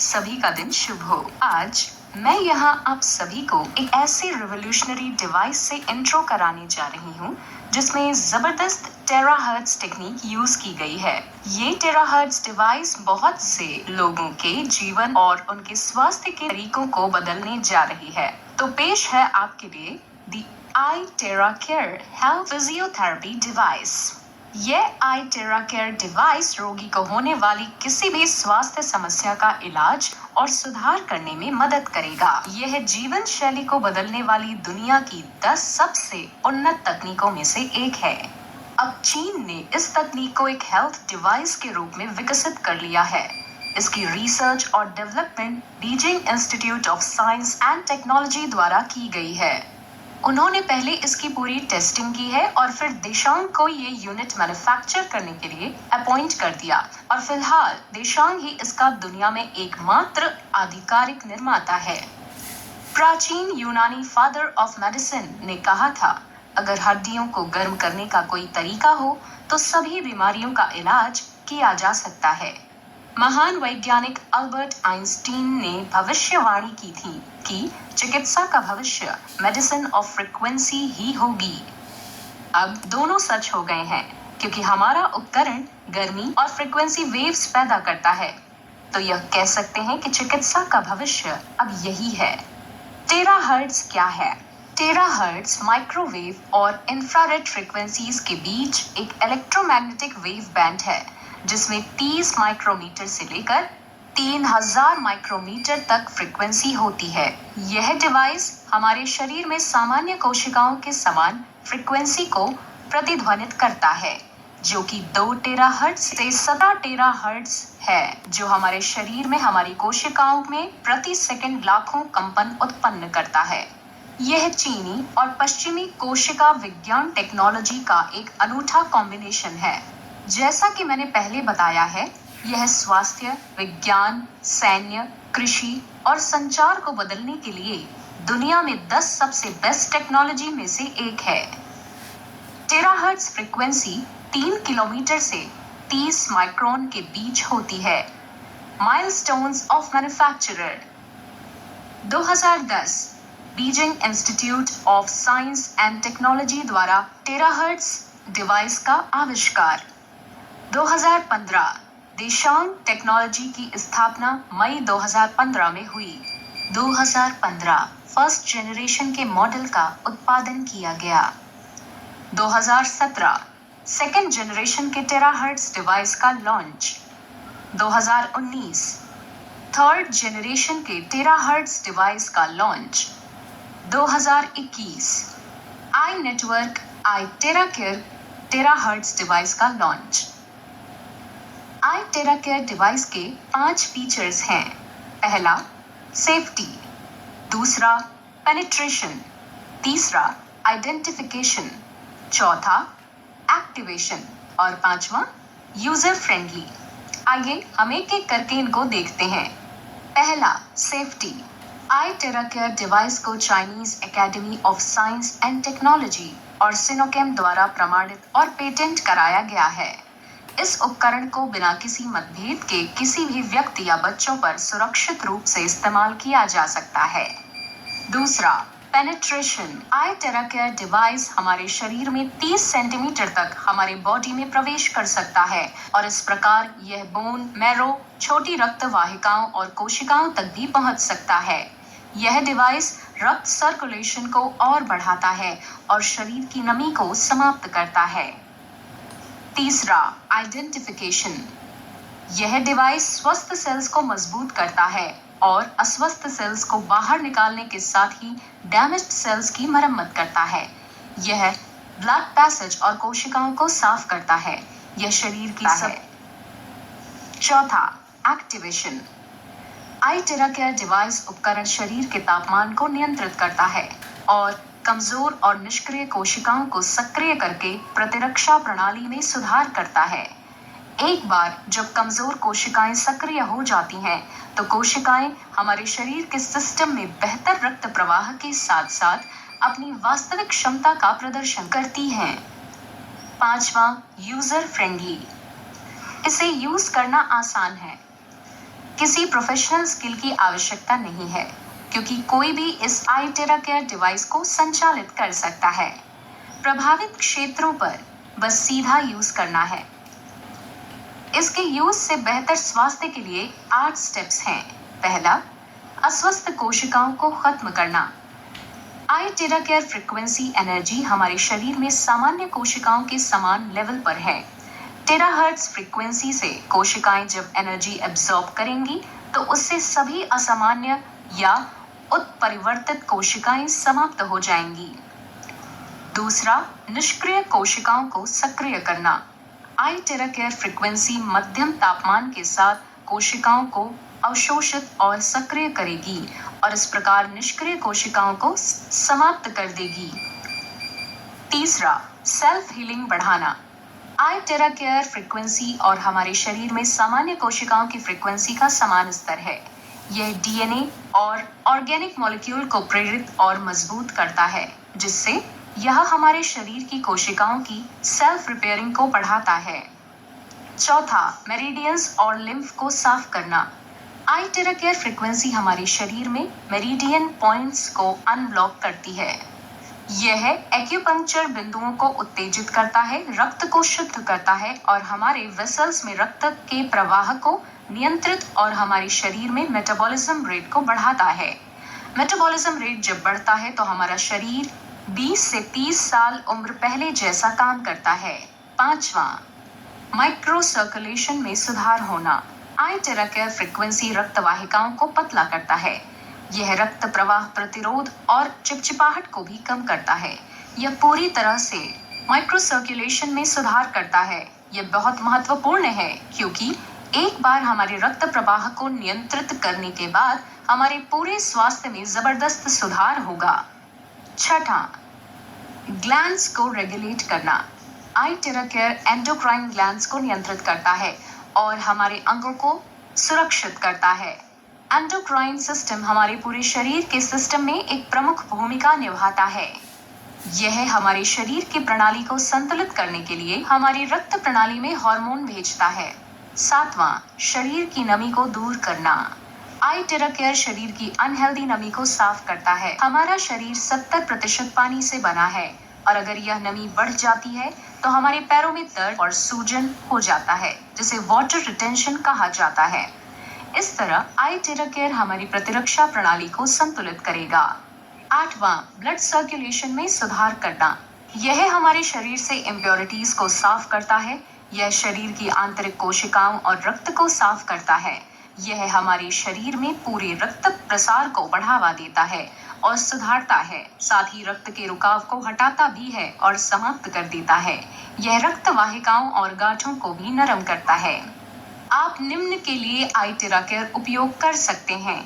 सभी का दिन शुभ हो। आज मैं यहाँ आप सभी को एक ऐसे रिवोल्यूशनरी डिवाइस से इंट्रो कराने जा रही हूँ जिसमें जबरदस्त टेराहर्ट्ज टेक्निक यूज की गई है। ये टेराहर्ट्ज डिवाइस बहुत से लोगों के जीवन और उनके स्वास्थ्य के तरीकों को बदलने जा रही है। तो पेश है आपके लिए दी आई tera care health physiotherapy device. यह आई टेरा केयर डिवाइस रोगी को होने वाली किसी भी स्वास्थ्य समस्या का इलाज और सुधार करने में मदद करेगा। यह जीवन शैली को बदलने वाली दुनिया की 10 सबसे उन्नत तकनीकों में से एक है। अब चीन ने इस तकनीक को एक हेल्थ डिवाइस के रूप में विकसित कर लिया है। इसकी रिसर्च और development Beijing institute of science and technology द्वारा की गई है। उन्होंने पहले इसकी पूरी टेस्टिंग की है और फिर देशांग को ये यूनिट मैन्युफैक्चर करने के लिए अपॉइंट कर दिया और फिलहाल देशांग ही इसका दुनिया में एकमात्र आधिकारिक निर्माता है। प्राचीन यूनानी फादर ऑफ मेडिसिन ने कहा था, अगर हड्डियों को गर्म करने का कोई तरीका हो तो सभी बीमारियों का इलाज किया जा सकता है। महान वैज्ञानिक अल्बर्ट आइंस्टीन ने भविष्यवाणी की थी कि चिकित्सा का भविष्य मेडिसिन ऑफ फ्रीक्वेंसी ही होगी। अब दोनों सच हो गए हैं क्योंकि हमारा उपकरण गर्मी और फ्रीक्वेंसी वेव्स पैदा करता है। तो यह कह सकते हैं कि चिकित्सा का भविष्य अब यही है। टेराहर्ट्ज क्या है? टेराहर्ट्ज माइक्रोवेव और इंफ्रारेड फ्रीक्वेंसीज के बीच एक इलेक्ट्रोमैग्नेटिक वेव बैंड है जिसमें 30 माइक्रोमीटर से लेकर 3000 माइक्रोमीटर तक फ्रीक्वेंसी होती है। यह डिवाइस हमारे शरीर में सामान्य कोशिकाओं के समान फ्रीक्वेंसी को प्रतिध्वनित करता है, जो कि 2 टेराहर्ट्ज से 17 टेराहर्ट्ज है, जो हमारे शरीर में हमारी कोशिकाओं में प्रति सेकंड लाखों कंपन उत्पन्न करता है। यह चीनी और पश्चिमी कोशिका विज्ञान टेक्नोलॉजी का एक अनूठा कॉम्बिनेशन है। जैसा कि मैंने पहले बताया है, यह स्वास्थ्य, विज्ञान, सैन्य, कृषि और संचार को बदलने के लिए दुनिया में 10 सबसे बेस्ट टेक्नोलॉजी में से एक है। टेराहर्ट्ज फ्रीक्वेंसी 3 किलोमीटर से 30 माइक्रोन के बीच होती है। Milestones of manufacturer 2010 Beijing institute of science and technology द्वारा टेराहर्ट्ज डिवाइस का आविष्कार। 2015 देशांग टेक्नोलॉजी की स्थापना मई 2015 में हुई। 2015 फर्स्ट जनरेशन के मॉडल का उत्पादन किया गया। 2017 सेकेंड जनरेशन के टेराहर्ट्ज डिवाइस का लॉन्च। 2019 थर्ड जनरेशन के टेराहर्ट्ज डिवाइस का launch. 2021 I network I tera care terahertz device का launch. I tera care device के 5 फीचर्स हैं। पहला, सेफ्टी। दूसरा, पेनिट्रेशन। तीसरा, आइडेंटिफिकेशन। चौथा, एक्टिवेशन। और 5वां, यूजर फ्रेंडली। आइए हम एक एक करके इनको देखते हैं। पहला, सेफ्टी। आई टेरा केयर डिवाइस को Chinese academy of science and technology और सिनोकेम द्वारा प्रमाणित और पेटेंट कराया गया है। इस उपकरण को बिना किसी मतभेद के किसी भी व्यक्ति या बच्चों पर सुरक्षित रूप से इस्तेमाल किया जा सकता है। दूसरा, पेनिट्रेशन। आई टेरा केयर डिवाइस हमारे शरीर में 30 सेंटीमीटर तक हमारे बॉडी में प्रवेश कर सकता है और इस प्रकार यह बोन, मैरो, छोटी रक्त वाहिकाओं और कोशिकाओं तक भी पहुंच सकता है। यह डिवाइस रक्त सर्कुलेशन को और बढ़ाता है और शरीर की नमी को समाप्त करता है। तीसरा, आइडेंटिफिकेशन। यह डिवाइस स्वस्थ सेल्स को मजबूत करता है और अस्वस्थ सेल्स को बाहर निकालने के साथ ही डैमेज्ड सेल्स की मरम्मत करता है। यह ब्लड पैसेज और कोशिकाओं को साफ करता है। यह शरीर की सब। चौथा, एक्टिवेशन। आई टेरा केयर डिवाइस उपकरण शरीर के तापमान को नियंत्रित करता है और कमजोर और निष्क्रिय कोशिकाओं को सक्रिय करके प्रतिरक्षा प्रणाली में सुधार करता है। एक बार जब कमजोर कोशिकाएं सक्रिय हो जाती हैं, तो कोशिकाएं हमारे शरीर के सिस्टम में बेहतर रक्त प्रवाह के साथ साथ अपनी वास्तविक क्षमता का प्रदर्शन करती हैं। 5वां, यूजर फ्रेंडली। इसे यूज करना आसान है। किसी प्रोफेशनल स्किल की आवश्यकता नहीं है, क्योंकि कोई भी इस आई टेरा केयर डिवाइस को संचालित कर सकता है। प्रभावित क्षेत्रों पर बस सीधा यूज करना है। इसके यूज से बेहतर स्वास्थ्य के लिए 8 स्टेप्स हैं। पहला, अस्वस्थ कोशिकाओं को खत्म करना। आई टेरा केयर फ्रीक्वेंसी एनर्जी हमारे शरीर में सामान्य कोशिकाओं के समान लेवल पर है। टेराहर्ट्ज फ्रीक्वेंसी से कोशिकाएं जब एनर्जी एब्जॉर्ब करेंगी तो उससे सभी असामान्य या उत्परिवर्तित कोशिकाएं समाप्त हो जाएंगी। दूसरा, निष्क्रिय कोशिकाओं को सक्रिय करना। आई टेरा केयर फ्रीक्वेंसी मध्यम तापमान के साथ कोशिकाओं को अवशोषित और सक्रिय करेगी और इस प्रकार निष्क्रिय कोशिकाओं को समाप्त कर देगी। तीसरा, सेल्फ हीलिंग बढ़ाना। आई टेरा केयर फ्रीक्वेंसी और हमारे शरीर में सामान्य कोशिकाओं की फ्रीक्वेंसी का समान स्तर है। यह डीएनए और ऑर्गेनिक मॉलिक्यूल को प्रेरित और मजबूत करता है, जिससे यह हमारे शरीर की कोशिकाओं की सेल्फ रिपेयरिंग को बढ़ाता है। चौथा, मेरिडियंस और लिम्फ को साफ करना। आई टेरा केयर फ्रीक्वेंसी हमारे शरीर में मेरिडियन पॉइंट्स को अनब्लॉक करती है। यह एक्यूपंक्चर बिंदुओं को उत्तेजित करता है, रक्त को शुद्ध करता है और हमारे वेसल्स में रक्त के प्रवाह को नियंत्रित और हमारे शरीर में मेटाबॉलिज्म रेट को बढ़ाता है। मेटाबॉलिज्म रेट जब बढ़ता है तो हमारा शरीर 20 से 30 साल उम्र पहले जैसा काम करता है। पांचवा, माइक्रो सर्कुलेशन में सुधार होना। आई टेरा केयर फ्रीक्वेंसी रक्त वाहिकाओं को पतला करता है। यह रक्त प्रवाह प्रतिरोध और चिपचिपाहट को भी कम करता है। यह पूरी तरह से माइक्रो सर्कुलेशन में सुधार करता है। यह बहुत महत्वपूर्ण है, क्योंकि एक बार हमारे रक्त प्रवाह को नियंत्रित करने के बाद हमारे पूरे स्वास्थ्य में जबरदस्त सुधार होगा। छठा, ग्लैंड्स को रेगुलेट करना। आई टेरा केयर एंडोक्राइन ग्लैंड्स को नियंत्रित करता है और हमारे अंगों को सुरक्षित करता है। एंडोक्राइन सिस्टम हमारे पूरे शरीर के सिस्टम में एक प्रमुख भूमिका निभाता है। यह हमारे शरीर की प्रणाली को संतुलित करने के लिए हमारी रक्त प्रणाली में हार्मोन भेजता है। सातवां, शरीर की नमी को दूर करना। आई टेरा केयर शरीर की अनहेल्दी नमी को साफ करता है। हमारा शरीर 70% पानी से बना है और अगर यह नमी बढ़ जाती है तो हमारे पैरों में दर्द और सूजन हो जाता है, जिसे वाटर रिटेंशन कहा जाता है। इस तरह आई टेरा केयर हमारी प्रतिरक्षा प्रणाली को संतुलित करेगा। आठवां, ब्लड सर्कुलेशन में सुधार करना। यह हमारे शरीर से इम्प्योरिटीज को साफ करता है। यह शरीर की आंतरिक कोशिकाओं और रक्त को साफ करता है। यह हमारे शरीर में पूरे रक्त प्रसार को बढ़ावा देता है और सुधारता है। साथ ही रक्त के रुकाव को हटाता भी है और समाप्त कर देता है। यह रक्त वाहिकाओं और गांठों को भी नरम करता है। आप निम्न के लिए आई टेरा केयर उपयोग कर सकते हैं।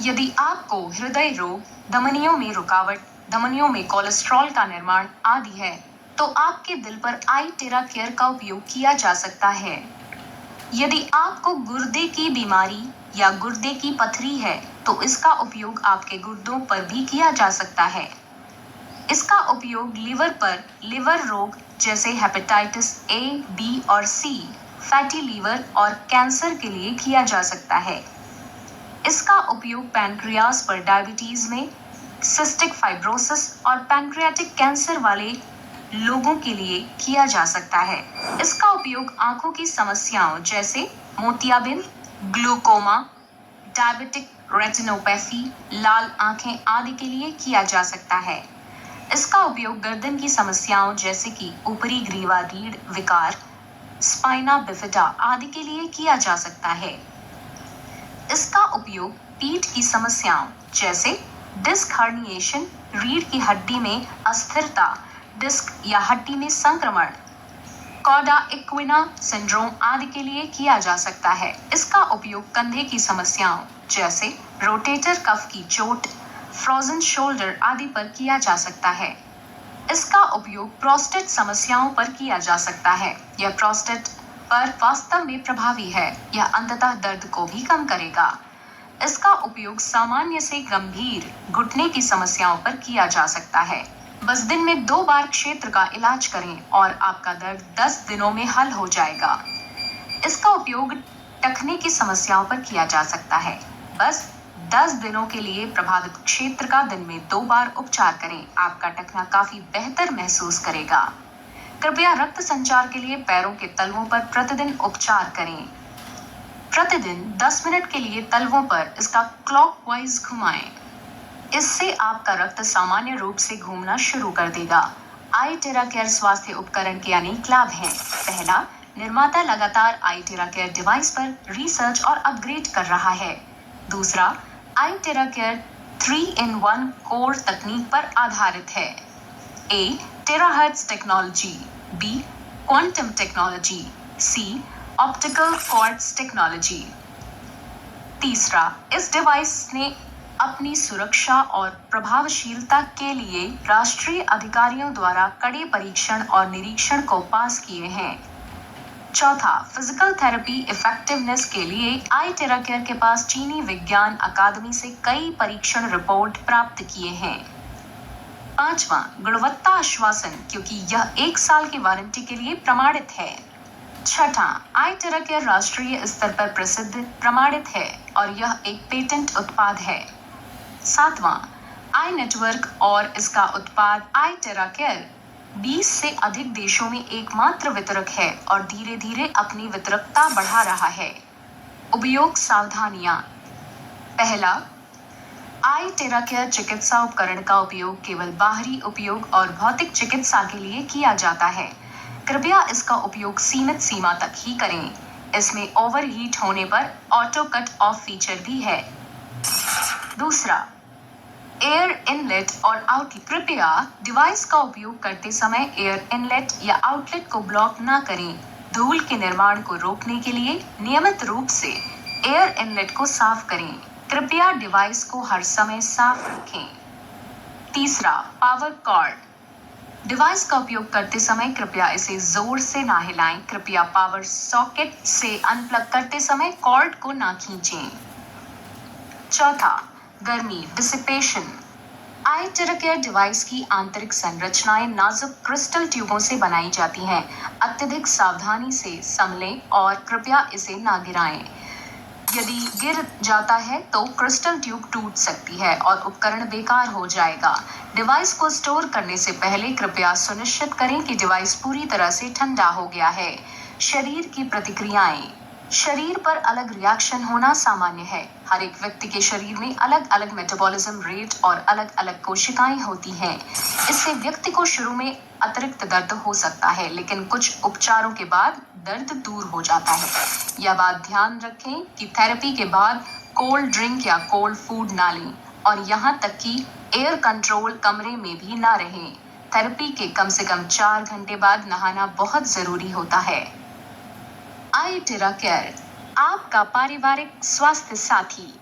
यदि आपको हृदय रोग, धमनियों में रुकावट, धमनियों में कोलेस्ट्रॉल का निर्माण आदि है, तो आपके दिल पर आई टेरा केयर का उपयोग किया जा सकता है। यदि आपको गुर्दे की बीमारी या गुर्दे की पथरी है, तो इसका उपयोग आपके गुर्दों पर भी किया जा सकता है। इसका उपयोग लिवर पर लिवर रोग जैसे हेपेटाइटिस ए, बी और सी, फैटी लीवर और कैंसर के लिए किया जा सकता है। इसका उपयोग पैनक्रियाज पर डायबिटीज में, सिस्टिक फाइब्रोसिस और पैनक्रियाटिक कैंसर वाले लोगों के लिए किया जा सकता है। इसका उपयोग आंखों की समस्याओं जैसे मोतियाबिंद, ग्लूकोमा, डायबिटिक रेटिनोपैथी, लाल आंखें आदि के लिए किया जा सकता है। इसका उपयोग गर्दन की समस्याओं जैसे कि ऊपरी ग्रीवा रीढ़ विकार, स्पाइना बिफिडा आदि के लिए किया जा सकता है। इसका उपयोग पीठ की समस्याओं जैसे डिस्क हर्निएशन, रीढ़ की हड्डी में अस्थिरता, डिस्क या हड्डी में संक्रमण, कॉर्डा इक्विना सिंड्रोम आदि के लिए किया जा सकता है। इसका उपयोग कंधे की समस्याओं जैसे रोटेटर कफ की चोट, फ्रोजन शोल्डर आदि पर किया जा सकता है। इसका उपयोग प्रोस्टेट समस्याओं पर किया जा सकता है। यह प्रोस्टेट पर वास्तव में प्रभावी है। यह अंततः दर्द को भी कम करेगा। इसका उपयोग सामान्य से गंभीर घुटने की समस्याओं पर किया जा सकता है। बस दिन में 2 बार क्षेत्र का इलाज करें और आपका दर्द 10 दिनों में हल हो जाएगा। इसका उपयोग टखने की समस्याओं पर किया जा सकता है। बस 10 दिनों के लिए प्रभावित क्षेत्र का दिन में 2 बार उपचार करें। आपका टखना काफी बेहतर महसूस करेगा। कृपया रक्त संचार के लिए पैरों के तलवों पर प्रतिदिन उपचार करें। प्रतिदिन 10 मिनट के लिए तलवों पर इसका क्लॉकवाइज घुमाएं। इससे आपका रक्त सामान्य रूप से घूमना शुरू कर देगा। आई टेरा केयर स्वास्थ्य उपकरण के अनेक लाभ हैं। पहला, निर्माता लगातार आई टेरा केयर डिवाइस पर रिसर्च और अपग्रेड कर रहा है। दूसरा, आई टेरा केयर 3-in-1 कोर तकनीक पर आधारित है। A, terahertz technology, B, quantum technology, C, optical quartz technology. तीसरा, इस डिवाइस ने अपनी सुरक्षा और प्रभावशीलता के लिए राष्ट्रीय अधिकारियों द्वारा कड़े परीक्षण और निरीक्षण को पास किए हैं। चौथा, फिजिकल थेरेपी इफेक्टिवनेस के लिए आई टेरा केयर के पास चीनी विज्ञान अकादमी से कई परीक्षण रिपोर्ट प्राप्त किए हैं। पांचवा, गुणवत्ता आश्वासन, क्योंकि यह 1 साल की वारंटी के लिए प्रमाणित है। छठा, आई टेरा केयर राष्ट्रीय स्तर पर प्रसिद्ध प्रमाणित है और यह एक पेटेंट उत्पाद है। सातवां, आई नेटवर्क और इसका उत्पाद आई टेरा केयर 20 से अधिक देशों में एकमात्र वितरक है और धीरे धीरे अपनी वितरकता बढ़ा रहा है। उपयोग सावधानियां। पहला, आई टेरा केयर चिकित्सा उपकरण का उपयोग केवल बाहरी उपयोग और भौतिक चिकित्सा के लिए किया जाता है। कृपया इसका उपयोग सीमित सीमा तक ही करें। इसमें ओवरहीट होने पर ऑटो कट ऑफ फीचर भी है। दूसरा, एयर इनलेट और आउटलेट। कृपया डिवाइस का उपयोग करते समय एयर इनलेट या आउटलेट को ब्लॉक न करें। धूल के निर्माण को रोकने के लिए नियमित रूप से एयर इनलेट को साफ करें। कृपया डिवाइस को हर समय साफ रखें। तीसरा, पावर कॉर्ड। डिवाइस का उपयोग करते समय कृपया इसे जोर से ना हिलाएं। कृपया पावर सॉकेट से अनप्लग करते समय कॉर्ड को ना खींचें। चौथा, गर्मी डिसिपेशन। आई टेरा केयर डिवाइस की आंतरिक संरचनाएं नाजुक क्रिस्टल ट्यूबों से बनाई जाती हैं। अत्यधिक सावधानी से संभलें और कृपया इसे ना गिराएं। यदि गिर जाता है तो क्रिस्टल ट्यूब टूट सकती है और उपकरण बेकार हो जाएगा। डिवाइस को स्टोर करने से पहले कृपया सुनिश्चित करें कि डिवाइस पूरी तरह से ठंडा हो गया है। शरीर की प्रतिक्रियाएं। शरीर पर अलग रिएक्शन होना सामान्य है। हर एक व्यक्ति के शरीर में अलग अलग मेटाबॉलिज्म रेट और अलग अलग कोशिकाएं होती हैं। इससे व्यक्ति को शुरू में अतिरिक्त दर्द हो सकता है, लेकिन कुछ उपचारों के बाद दर्द दूर हो जाता है। यह बात ध्यान रखें कि थेरेपी के बाद कोल्ड ड्रिंक या कोल्ड फूड ना लें और यहाँ तक कि एयर कंट्रोल कमरे में भी ना रहें। थेरेपी के कम से कम 4 घंटे बाद नहाना बहुत जरूरी होता है। आई टेरा केयर, आपका पारिवारिक स्वास्थ्य साथी।